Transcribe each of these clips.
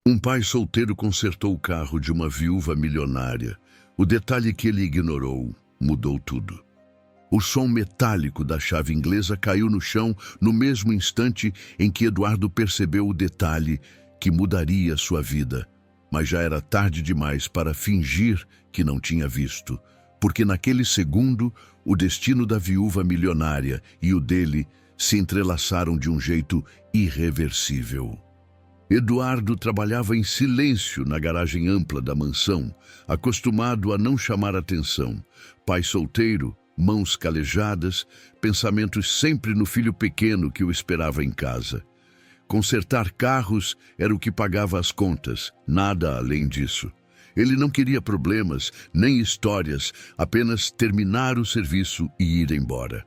Um pai solteiro consertou o carro de uma viúva milionária. O detalhe que ele ignorou mudou tudo. O som metálico da chave inglesa caiu no chão no mesmo instante em que Eduardo percebeu o detalhe que mudaria sua vida. Mas já era tarde demais para fingir que não tinha visto, porque naquele segundo o destino da viúva milionária e o dele se entrelaçaram de um jeito irreversível. Eduardo trabalhava em silêncio na garagem ampla da mansão, acostumado a não chamar atenção. Pai solteiro, mãos calejadas, pensamentos sempre no filho pequeno que o esperava em casa. Consertar carros era o que pagava as contas, nada além disso. Ele não queria problemas, nem histórias, apenas terminar o serviço e ir embora.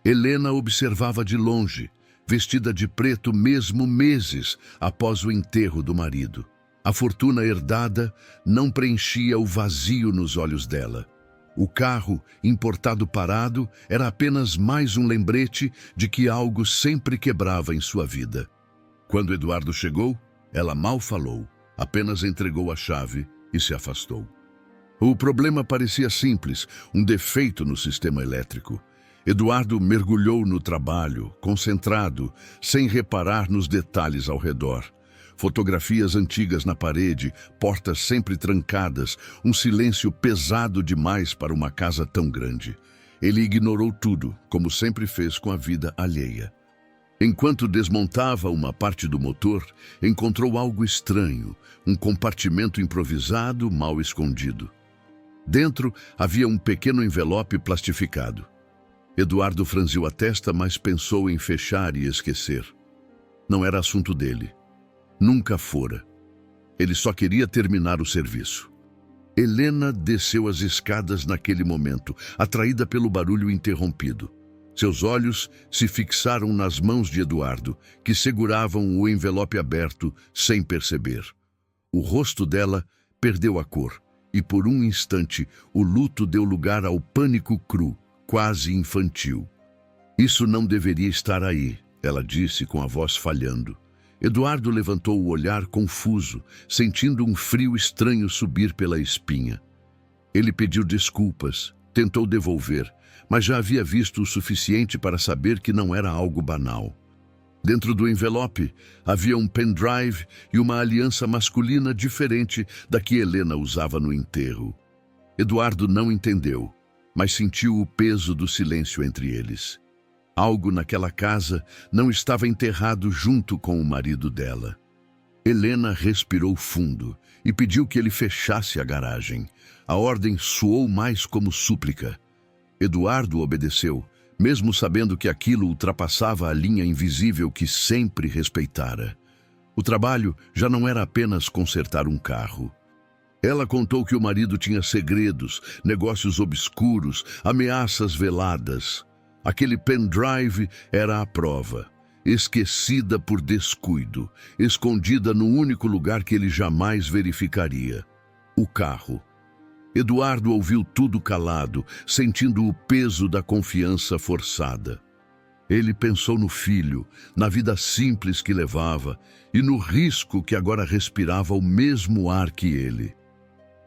Helena observava de longe, vestida de preto mesmo meses após o enterro do marido. A fortuna herdada não preenchia o vazio nos olhos dela. O carro, importado parado, era apenas mais um lembrete de que algo sempre quebrava em sua vida. Quando Eduardo chegou, ela mal falou, apenas entregou a chave e se afastou. O problema parecia simples, um defeito no sistema elétrico. Eduardo mergulhou no trabalho, concentrado, sem reparar nos detalhes ao redor. Fotografias antigas na parede, portas sempre trancadas, um silêncio pesado demais para uma casa tão grande. Ele ignorou tudo, como sempre fez com a vida alheia. Enquanto desmontava uma parte do motor, encontrou algo estranho, um compartimento improvisado, mal escondido. Dentro havia um pequeno envelope plastificado. Eduardo franziu a testa, mas pensou em fechar e esquecer. Não era assunto dele. Nunca fora. Ele só queria terminar o serviço. Helena desceu as escadas naquele momento, atraída pelo barulho interrompido. Seus olhos se fixaram nas mãos de Eduardo, que seguravam o envelope aberto sem perceber. O rosto dela perdeu a cor, e por um instante o luto deu lugar ao pânico cru, quase infantil. Isso não deveria estar aí, ela disse com a voz falhando. Eduardo levantou o olhar confuso, sentindo um frio estranho subir pela espinha. Ele pediu desculpas, tentou devolver, mas já havia visto o suficiente para saber que não era algo banal. Dentro do envelope havia um pendrive e uma aliança masculina diferente da que Helena usava no enterro. Eduardo não entendeu, mas sentiu o peso do silêncio entre eles. Algo naquela casa não estava enterrado junto com o marido dela. Helena respirou fundo e pediu que ele fechasse a garagem. A ordem soou mais como súplica. Eduardo obedeceu, mesmo sabendo que aquilo ultrapassava a linha invisível que sempre respeitara. O trabalho já não era apenas consertar um carro. Ela contou que o marido tinha segredos, negócios obscuros, ameaças veladas. Aquele pendrive era a prova, esquecida por descuido, escondida no único lugar que ele jamais verificaria: o carro. Eduardo ouviu tudo calado, sentindo o peso da confiança forçada. Ele pensou no filho, na vida simples que levava e no risco que agora respirava o mesmo ar que ele.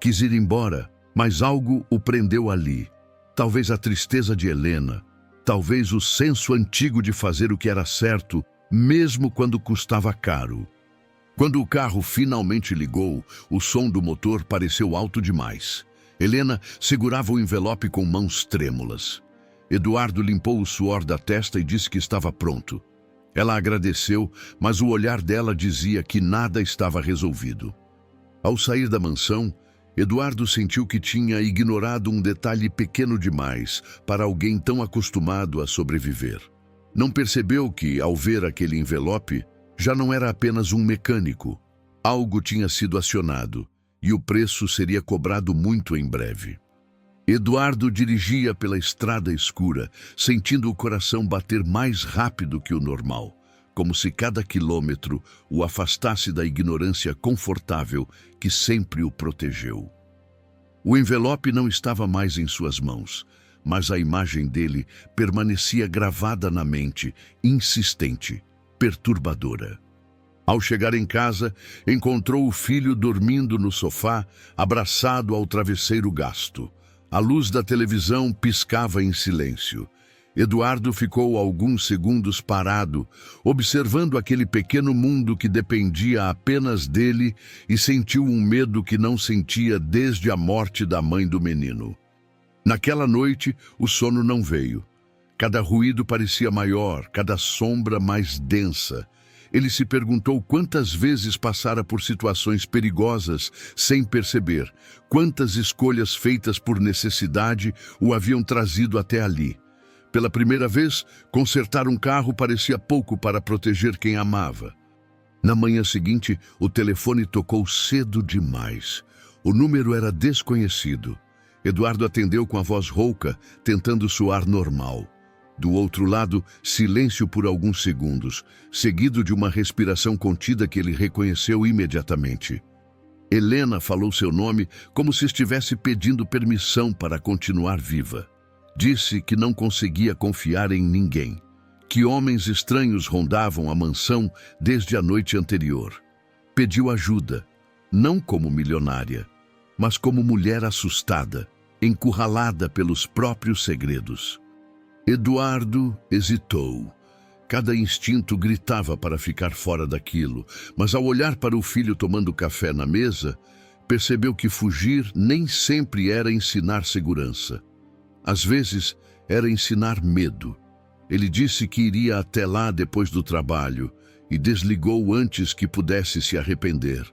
Quis ir embora, mas algo o prendeu ali. Talvez a tristeza de Helena, talvez o senso antigo de fazer o que era certo, mesmo quando custava caro. Quando o carro finalmente ligou, o som do motor pareceu alto demais. Helena segurava o envelope com mãos trêmulas. Eduardo limpou o suor da testa e disse que estava pronto. Ela agradeceu, mas o olhar dela dizia que nada estava resolvido. Ao sair da mansão, Eduardo sentiu que tinha ignorado um detalhe pequeno demais para alguém tão acostumado a sobreviver. Não percebeu que, ao ver aquele envelope, já não era apenas um mecânico. Algo tinha sido acionado, e o preço seria cobrado muito em breve. Eduardo dirigia pela estrada escura, sentindo o coração bater mais rápido que o normal, como se cada quilômetro o afastasse da ignorância confortável que sempre o protegeu. O envelope não estava mais em suas mãos, mas a imagem dele permanecia gravada na mente, insistente, perturbadora. Ao chegar em casa, encontrou o filho dormindo no sofá, abraçado ao travesseiro gasto. A luz da televisão piscava em silêncio. Eduardo ficou alguns segundos parado, observando aquele pequeno mundo que dependia apenas dele e sentiu um medo que não sentia desde a morte da mãe do menino. Naquela noite, o sono não veio. Cada ruído parecia maior, cada sombra mais densa. Ele se perguntou quantas vezes passara por situações perigosas sem perceber, quantas escolhas feitas por necessidade o haviam trazido até ali. Pela primeira vez, consertar um carro parecia pouco para proteger quem amava. Na manhã seguinte, o telefone tocou cedo demais. O número era desconhecido. Eduardo atendeu com a voz rouca, tentando soar normal. Do outro lado, silêncio por alguns segundos, seguido de uma respiração contida que ele reconheceu imediatamente. Helena falou seu nome como se estivesse pedindo permissão para continuar viva. Disse que não conseguia confiar em ninguém, que homens estranhos rondavam a mansão desde a noite anterior. Pediu ajuda, não como milionária, mas como mulher assustada, encurralada pelos próprios segredos. Eduardo hesitou. Cada instinto gritava para ficar fora daquilo, mas ao olhar para o filho tomando café na mesa, percebeu que fugir nem sempre era ensinar segurança. Às vezes, era ensinar medo. Ele disse que iria até lá depois do trabalho e desligou antes que pudesse se arrepender.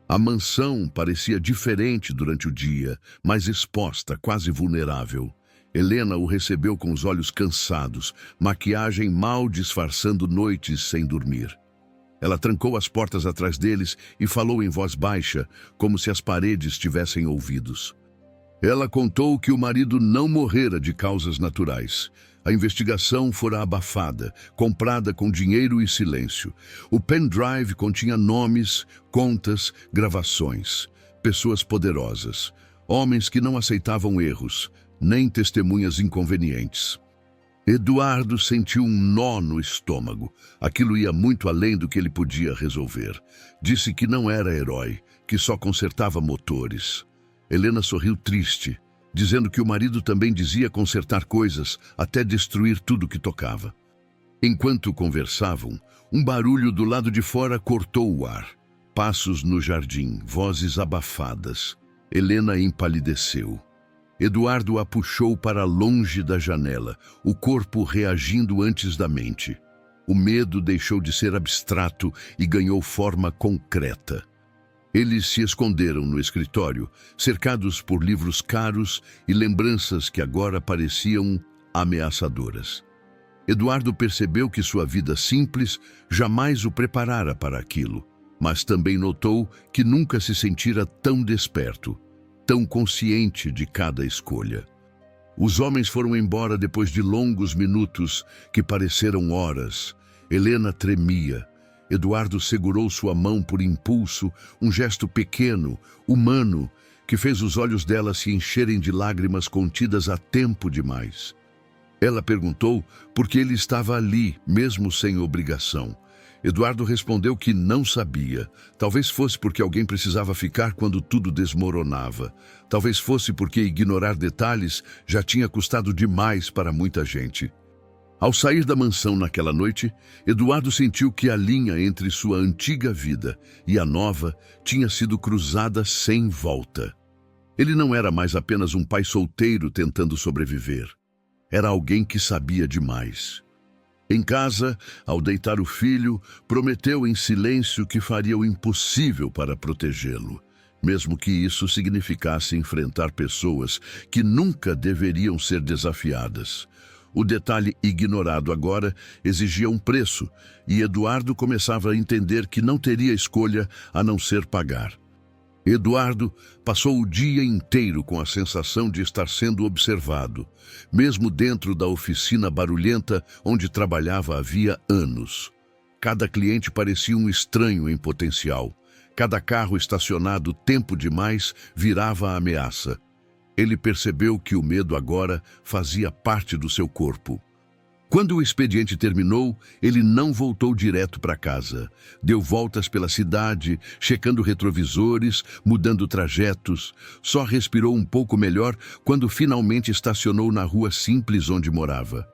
A mansão parecia diferente durante o dia, mais exposta, quase vulnerável. Helena o recebeu com os olhos cansados, maquiagem mal disfarçando noites sem dormir. Ela trancou as portas atrás deles e falou em voz baixa, como se as paredes tivessem ouvidos. Ela contou que o marido não morrera de causas naturais. A investigação fora abafada, comprada com dinheiro e silêncio. O pendrive continha nomes, contas, gravações. Pessoas poderosas. Homens que não aceitavam erros, nem testemunhas inconvenientes. Eduardo sentiu um nó no estômago. Aquilo ia muito além do que ele podia resolver. Disse que não era herói, que só consertava motores. Helena sorriu triste, dizendo que o marido também dizia consertar coisas, até destruir tudo que tocava. Enquanto conversavam, um barulho do lado de fora cortou o ar. Passos no jardim, vozes abafadas. Helena empalideceu. Eduardo a puxou para longe da janela, o corpo reagindo antes da mente. O medo deixou de ser abstrato e ganhou forma concreta. Eles se esconderam no escritório, cercados por livros caros e lembranças que agora pareciam ameaçadoras. Eduardo percebeu que sua vida simples jamais o preparara para aquilo, mas também notou que nunca se sentira tão desperto, tão consciente de cada escolha. Os homens foram embora depois de longos minutos que pareceram horas. Helena tremia. Eduardo segurou sua mão por impulso, um gesto pequeno, humano, que fez os olhos dela se encherem de lágrimas contidas há tempo demais. Ela perguntou por que ele estava ali, mesmo sem obrigação. Eduardo respondeu que não sabia. Talvez fosse porque alguém precisava ficar quando tudo desmoronava. Talvez fosse porque ignorar detalhes já tinha custado demais para muita gente. Ao sair da mansão naquela noite, Eduardo sentiu que a linha entre sua antiga vida e a nova tinha sido cruzada sem volta. Ele não era mais apenas um pai solteiro tentando sobreviver. Era alguém que sabia demais. Em casa, ao deitar o filho, prometeu em silêncio que faria o impossível para protegê-lo, mesmo que isso significasse enfrentar pessoas que nunca deveriam ser desafiadas. O detalhe ignorado agora exigia um preço, e Eduardo começava a entender que não teria escolha a não ser pagar. Eduardo passou o dia inteiro com a sensação de estar sendo observado, mesmo dentro da oficina barulhenta onde trabalhava havia anos. Cada cliente parecia um estranho em potencial. Cada carro estacionado tempo demais virava ameaça. Ele percebeu que o medo agora fazia parte do seu corpo. Quando o expediente terminou, ele não voltou direto para casa. Deu voltas pela cidade, checando retrovisores, mudando trajetos. Só respirou um pouco melhor quando finalmente estacionou na rua simples onde morava.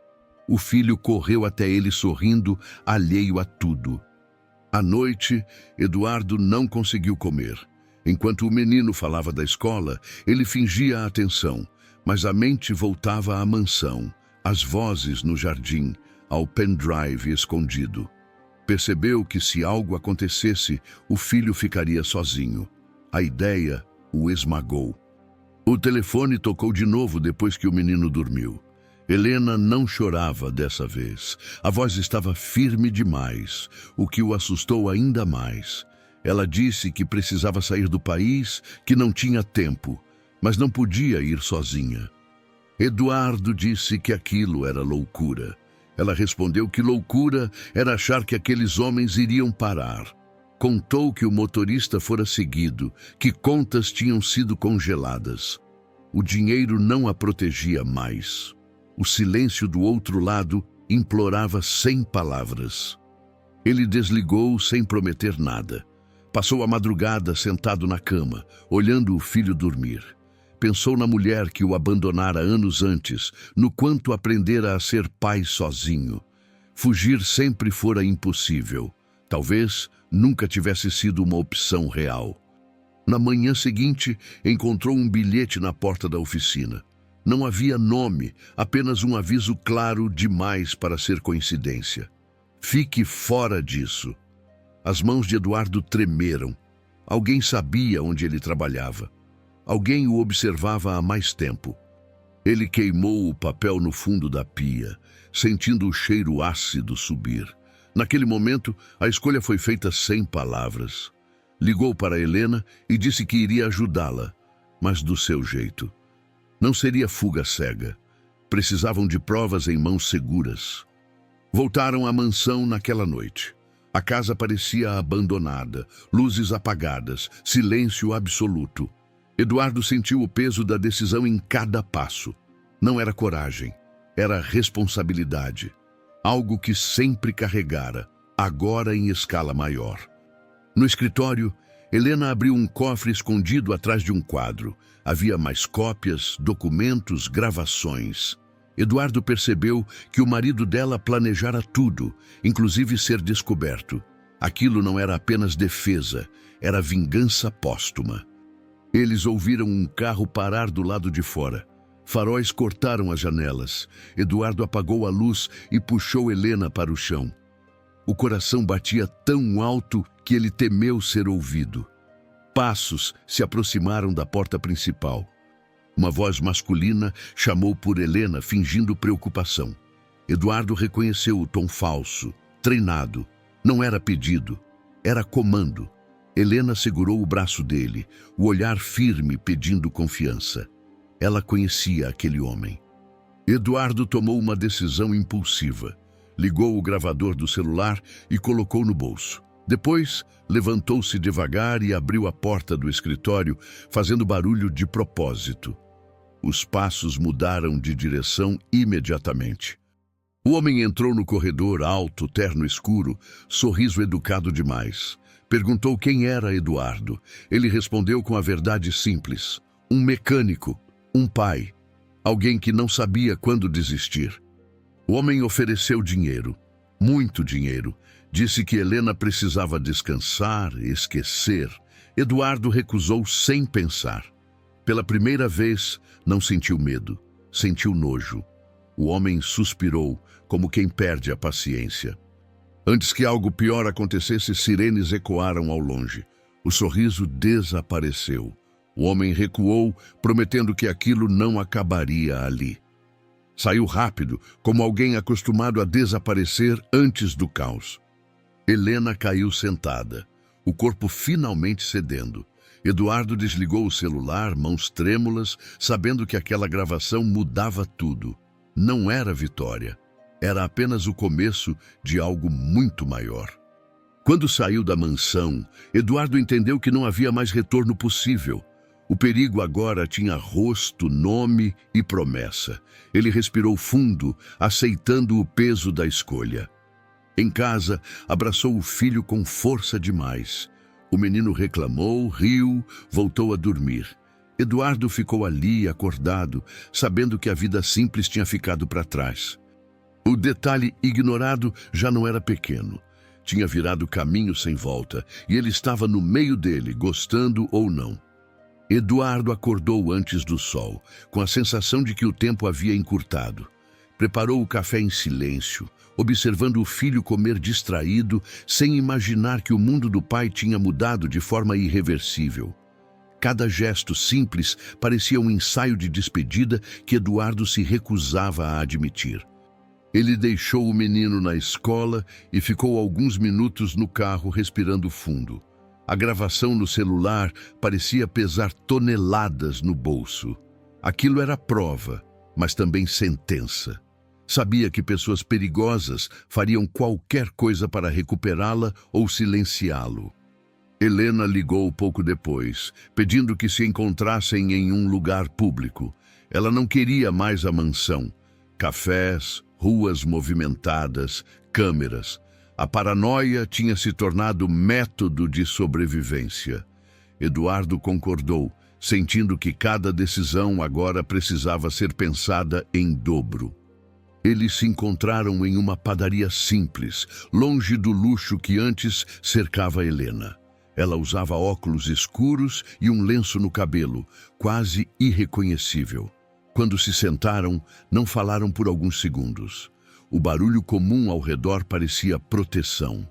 O filho correu até ele sorrindo, alheio a tudo. À noite, Eduardo não conseguiu comer. Enquanto o menino falava da escola, ele fingia atenção, mas a mente voltava à mansão, às vozes no jardim, ao pendrive escondido. Percebeu que se algo acontecesse, o filho ficaria sozinho. A ideia o esmagou. O telefone tocou de novo depois que o menino dormiu. Helena não chorava dessa vez. A voz estava firme demais, o que o assustou ainda mais. Ela disse que precisava sair do país, que não tinha tempo, mas não podia ir sozinha. Eduardo disse que aquilo era loucura. Ela respondeu que loucura era achar que aqueles homens iriam parar. Contou que o motorista fora seguido, que contas tinham sido congeladas. O dinheiro não a protegia mais. O silêncio do outro lado implorava sem palavras. Ele desligou sem prometer nada. Passou a madrugada sentado na cama, olhando o filho dormir. Pensou na mulher que o abandonara anos antes, no quanto aprendera a ser pai sozinho. Fugir sempre fora impossível. Talvez nunca tivesse sido uma opção real. Na manhã seguinte, encontrou um bilhete na porta da oficina. Não havia nome, apenas um aviso claro demais para ser coincidência. Fique fora disso. As mãos de Eduardo tremeram. Alguém sabia onde ele trabalhava. Alguém o observava há mais tempo. Ele queimou o papel no fundo da pia, sentindo o cheiro ácido subir. Naquele momento, a escolha foi feita sem palavras. Ligou para Helena e disse que iria ajudá-la, mas do seu jeito. Não seria fuga cega. Precisavam de provas em mãos seguras. Voltaram à mansão naquela noite. A casa parecia abandonada, luzes apagadas, silêncio absoluto. Eduardo sentiu o peso da decisão em cada passo. Não era coragem, era responsabilidade. Algo que sempre carregara, agora em escala maior. No escritório, Helena abriu um cofre escondido atrás de um quadro. Havia mais cópias, documentos, gravações. Eduardo percebeu que o marido dela planejara tudo, inclusive ser descoberto. Aquilo não era apenas defesa, era vingança póstuma. Eles ouviram um carro parar do lado de fora. Faróis cortaram as janelas. Eduardo apagou a luz e puxou Helena para o chão. O coração batia tão alto que ele temeu ser ouvido. Passos se aproximaram da porta principal. Uma voz masculina chamou por Helena, fingindo preocupação. Eduardo reconheceu o tom falso, treinado. Não era pedido, era comando. Helena segurou o braço dele, o olhar firme pedindo confiança. Ela conhecia aquele homem. Eduardo tomou uma decisão impulsiva. Ligou o gravador do celular e colocou no bolso. Depois, levantou-se devagar e abriu a porta do escritório, fazendo barulho de propósito. Os passos mudaram de direção imediatamente. O homem entrou no corredor alto, terno escuro, sorriso educado demais. Perguntou quem era Eduardo. Ele respondeu com a verdade simples. Um mecânico, um pai, alguém que não sabia quando desistir. O homem ofereceu dinheiro, muito dinheiro. Disse que Helena precisava descansar, esquecer. Eduardo recusou sem pensar. Pela primeira vez, não sentiu medo, sentiu nojo. O homem suspirou, como quem perde a paciência. Antes que algo pior acontecesse, sirenes ecoaram ao longe. O sorriso desapareceu. O homem recuou, prometendo que aquilo não acabaria ali. Saiu rápido, como alguém acostumado a desaparecer antes do caos. Helena caiu sentada, o corpo finalmente cedendo. Eduardo desligou o celular, mãos trêmulas, sabendo que aquela gravação mudava tudo. Não era vitória. Era apenas o começo de algo muito maior. Quando saiu da mansão, Eduardo entendeu que não havia mais retorno possível. O perigo agora tinha rosto, nome e promessa. Ele respirou fundo, aceitando o peso da escolha. Em casa, abraçou o filho com força demais. O menino reclamou, riu, voltou a dormir. Eduardo ficou ali, acordado, sabendo que a vida simples tinha ficado para trás. O detalhe ignorado já não era pequeno. Tinha virado caminho sem volta, e ele estava no meio dele, gostando ou não. Eduardo acordou antes do sol, com a sensação de que o tempo havia encurtado. Preparou o café em silêncio, observando o filho comer distraído, sem imaginar que o mundo do pai tinha mudado de forma irreversível. Cada gesto simples parecia um ensaio de despedida que Eduardo se recusava a admitir. Ele deixou o menino na escola e ficou alguns minutos no carro respirando fundo. A gravação no celular parecia pesar toneladas no bolso. Aquilo era prova, mas também sentença. Sabia que pessoas perigosas fariam qualquer coisa para recuperá-la ou silenciá-lo. Helena ligou pouco depois, pedindo que se encontrassem em um lugar público. Ela não queria mais a mansão. Cafés, ruas movimentadas, câmeras. A paranoia tinha se tornado método de sobrevivência. Eduardo concordou, sentindo que cada decisão agora precisava ser pensada em dobro. Eles se encontraram em uma padaria simples, longe do luxo que antes cercava Helena. Ela usava óculos escuros e um lenço no cabelo, quase irreconhecível. Quando se sentaram, não falaram por alguns segundos. O barulho comum ao redor parecia proteção.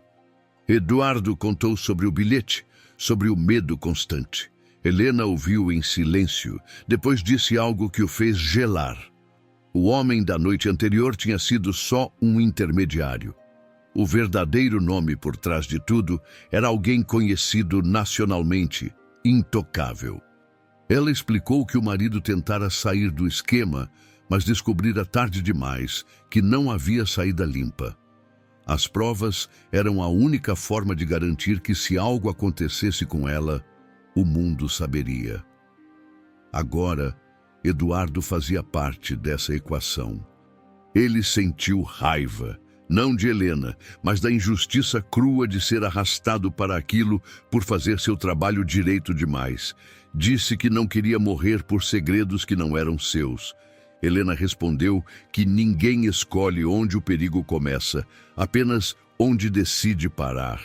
Eduardo contou sobre o bilhete, sobre o medo constante. Helena ouviu em silêncio, depois disse algo que o fez gelar. O homem da noite anterior tinha sido só um intermediário. O verdadeiro nome por trás de tudo era alguém conhecido nacionalmente, intocável. Ela explicou que o marido tentara sair do esquema, mas descobrira tarde demais que não havia saída limpa. As provas eram a única forma de garantir que se algo acontecesse com ela, o mundo saberia. Agora, Eduardo fazia parte dessa equação. Ele sentiu raiva, não de Helena, mas da injustiça crua de ser arrastado para aquilo por fazer seu trabalho direito demais. Disse que não queria morrer por segredos que não eram seus. Helena respondeu que ninguém escolhe onde o perigo começa, apenas onde decide parar.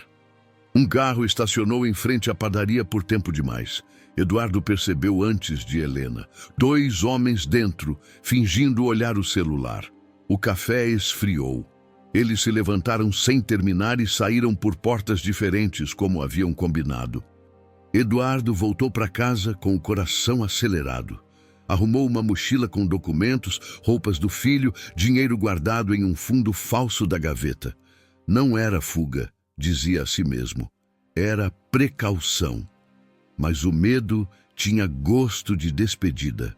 Um carro estacionou em frente à padaria por tempo demais. Eduardo percebeu antes de Helena. 2 homens dentro, fingindo olhar o celular. O café esfriou. Eles se levantaram sem terminar e saíram por portas diferentes, como haviam combinado. Eduardo voltou para casa com o coração acelerado. Arrumou uma mochila com documentos, roupas do filho, dinheiro guardado em um fundo falso da gaveta. Não era fuga, dizia a si mesmo. Era precaução. Mas o medo tinha gosto de despedida.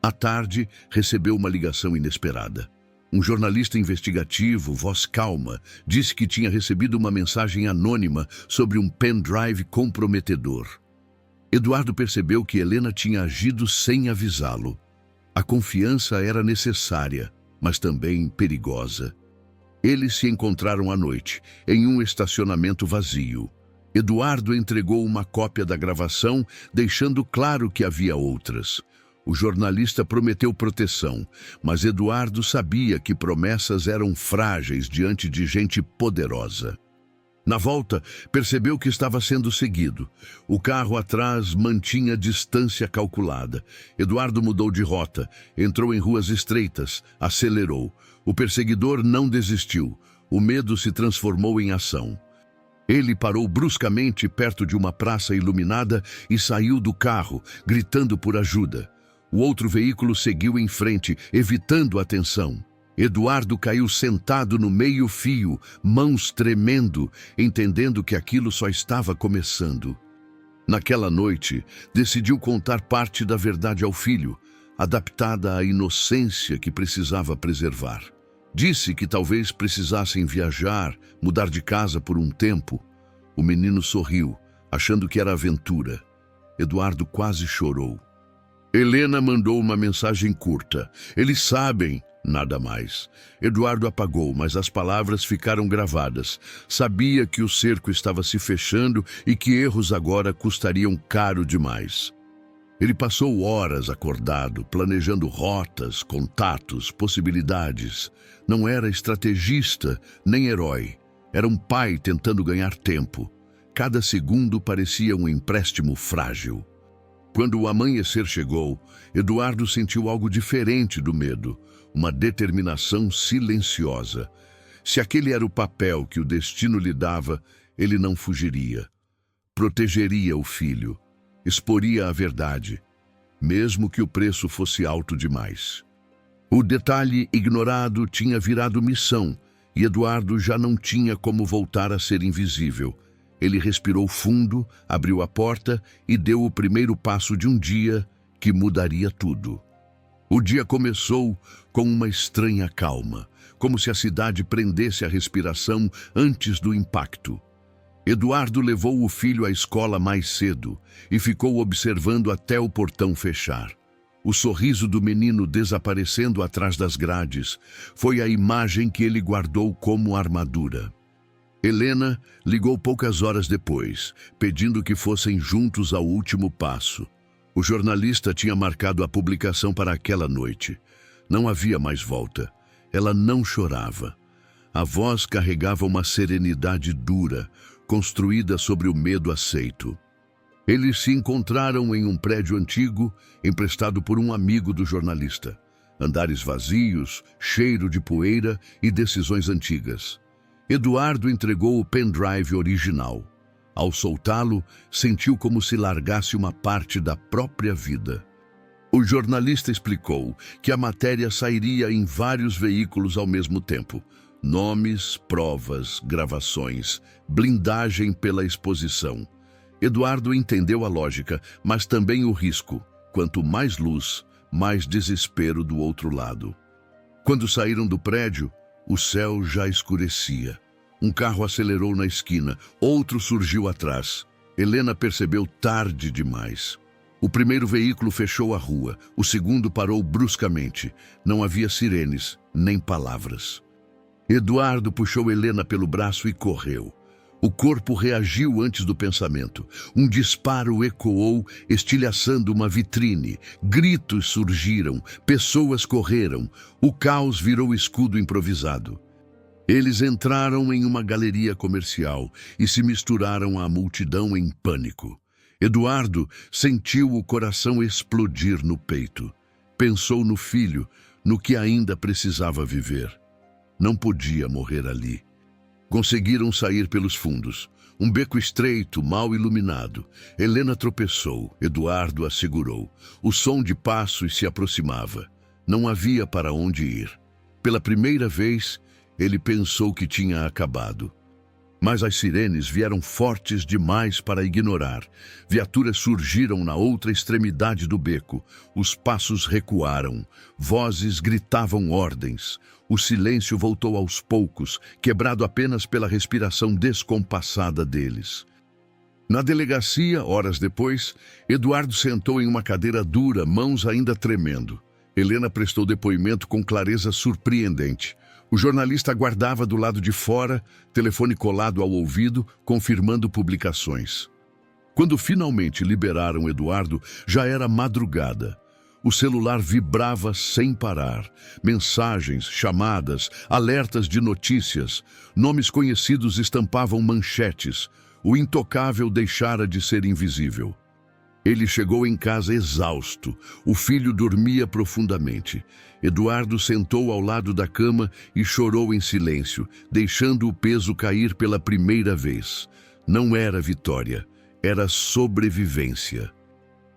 À tarde, recebeu uma ligação inesperada. Um jornalista investigativo, voz calma, disse que tinha recebido uma mensagem anônima sobre um pendrive comprometedor. Eduardo percebeu que Helena tinha agido sem avisá-lo. A confiança era necessária, mas também perigosa. Eles se encontraram à noite, em um estacionamento vazio. Eduardo entregou uma cópia da gravação, deixando claro que havia outras. O jornalista prometeu proteção, mas Eduardo sabia que promessas eram frágeis diante de gente poderosa. Na volta, percebeu que estava sendo seguido. O carro atrás mantinha distância calculada. Eduardo mudou de rota, entrou em ruas estreitas, acelerou. O perseguidor não desistiu. O medo se transformou em ação. Ele parou bruscamente perto de uma praça iluminada e saiu do carro, gritando por ajuda. O outro veículo seguiu em frente, evitando a atenção. Eduardo caiu sentado no meio-fio, mãos tremendo, entendendo que aquilo só estava começando. Naquela noite, decidiu contar parte da verdade ao filho, adaptada à inocência que precisava preservar. Disse que talvez precisassem viajar, mudar de casa por um tempo. O menino sorriu, achando que era aventura. Eduardo quase chorou. Helena mandou uma mensagem curta. Eles sabem, nada mais. Eduardo apagou, mas as palavras ficaram gravadas. Sabia que o cerco estava se fechando e que erros agora custariam caro demais. Ele passou horas acordado, planejando rotas, contatos, possibilidades. Não era estrategista, nem herói. Era um pai tentando ganhar tempo. Cada segundo parecia um empréstimo frágil. Quando o amanhecer chegou, Eduardo sentiu algo diferente do medo, uma determinação silenciosa. Se aquele era o papel que o destino lhe dava, ele não fugiria. Protegeria o filho, exporia a verdade, mesmo que o preço fosse alto demais. O detalhe ignorado tinha virado missão, e Eduardo já não tinha como voltar a ser invisível. Ele respirou fundo, abriu a porta e deu o primeiro passo de um dia que mudaria tudo. O dia começou com uma estranha calma, como se a cidade prendesse a respiração antes do impacto. Eduardo levou o filho à escola mais cedo e ficou observando até o portão fechar. O sorriso do menino desaparecendo atrás das grades foi a imagem que ele guardou como armadura. Helena ligou poucas horas depois, pedindo que fossem juntos ao último passo. O jornalista tinha marcado a publicação para aquela noite. Não havia mais volta. Ela não chorava. A voz carregava uma serenidade dura, construída sobre o medo aceito. Eles se encontraram em um prédio antigo, emprestado por um amigo do jornalista. Andares vazios, cheiro de poeira e decisões antigas. Eduardo entregou o pendrive original. Ao soltá-lo, sentiu como se largasse uma parte da própria vida. O jornalista explicou que a matéria sairia em vários veículos ao mesmo tempo. Nomes, provas, gravações, blindagem pela exposição. Eduardo entendeu a lógica, mas também o risco. Quanto mais luz, mais desespero do outro lado. Quando saíram do prédio, o céu já escurecia. Um carro acelerou na esquina, outro surgiu atrás. Helena percebeu tarde demais. O primeiro veículo fechou a rua, o segundo parou bruscamente. Não havia sirenes, nem palavras. Eduardo puxou Helena pelo braço e correu. O corpo reagiu antes do pensamento. Um disparo ecoou, estilhaçando uma vitrine. Gritos surgiram, pessoas correram. O caos virou escudo improvisado. Eles entraram em uma galeria comercial e se misturaram à multidão em pânico. Eduardo sentiu o coração explodir no peito. Pensou no filho, no que ainda precisava viver. Não podia morrer ali. Conseguiram sair pelos fundos. Um beco estreito, mal iluminado. Helena tropeçou. Eduardo a segurou. O som de passos se aproximava. Não havia para onde ir. Pela primeira vez, ele pensou que tinha acabado. Mas as sirenes vieram fortes demais para ignorar. Viaturas surgiram na outra extremidade do beco. Os passos recuaram. Vozes gritavam ordens. O silêncio voltou aos poucos, quebrado apenas pela respiração descompassada deles. Na delegacia, horas depois, Eduardo sentou em uma cadeira dura, mãos ainda tremendo. Helena prestou depoimento com clareza surpreendente. O jornalista aguardava do lado de fora, telefone colado ao ouvido, confirmando publicações. Quando finalmente liberaram Eduardo, já era madrugada. O celular vibrava sem parar. Mensagens, chamadas, alertas de notícias. Nomes conhecidos estampavam manchetes. O intocável deixara de ser invisível. Ele chegou em casa exausto. O filho dormia profundamente. Eduardo sentou ao lado da cama e chorou em silêncio, deixando o peso cair pela primeira vez. Não era vitória, era sobrevivência.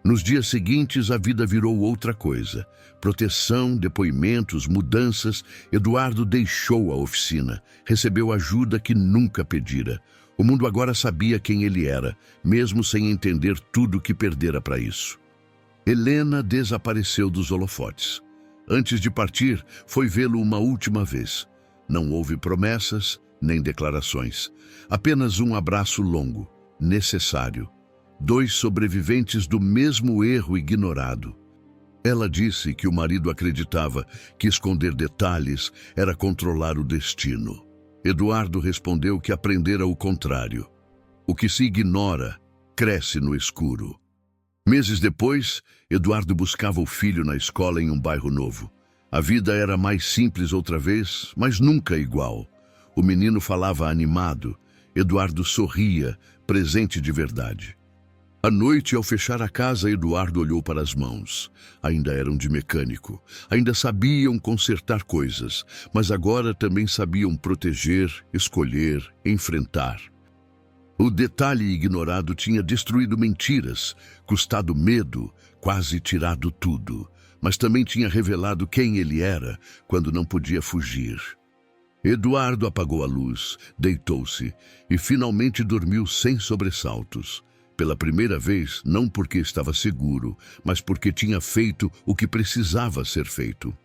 Nos dias seguintes, a vida virou outra coisa. Proteção, depoimentos, mudanças. Eduardo deixou a oficina. Recebeu ajuda que nunca pedira. O mundo agora sabia quem ele era, mesmo sem entender tudo que perdera para isso. Helena desapareceu dos holofotes. Antes de partir, foi vê-lo uma última vez. Não houve promessas, nem declarações. Apenas um abraço longo, necessário. dois sobreviventes do mesmo erro ignorado. Ela disse que o marido acreditava que esconder detalhes era controlar o destino. Eduardo respondeu que aprendera o contrário. O que se ignora cresce no escuro. Meses depois, Eduardo buscava o filho na escola em um bairro novo. A vida era mais simples outra vez, mas nunca igual. O menino falava animado. Eduardo sorria, presente de verdade. À noite, ao fechar a casa, Eduardo olhou para as mãos. Ainda eram de mecânico. Ainda sabiam consertar coisas, mas agora também sabiam proteger, escolher, enfrentar. O detalhe ignorado tinha destruído mentiras, custado medo, quase tirado tudo, mas também tinha revelado quem ele era quando não podia fugir. Eduardo apagou a luz, deitou-se e finalmente dormiu sem sobressaltos. Pela primeira vez, não porque estava seguro, mas porque tinha feito o que precisava ser feito.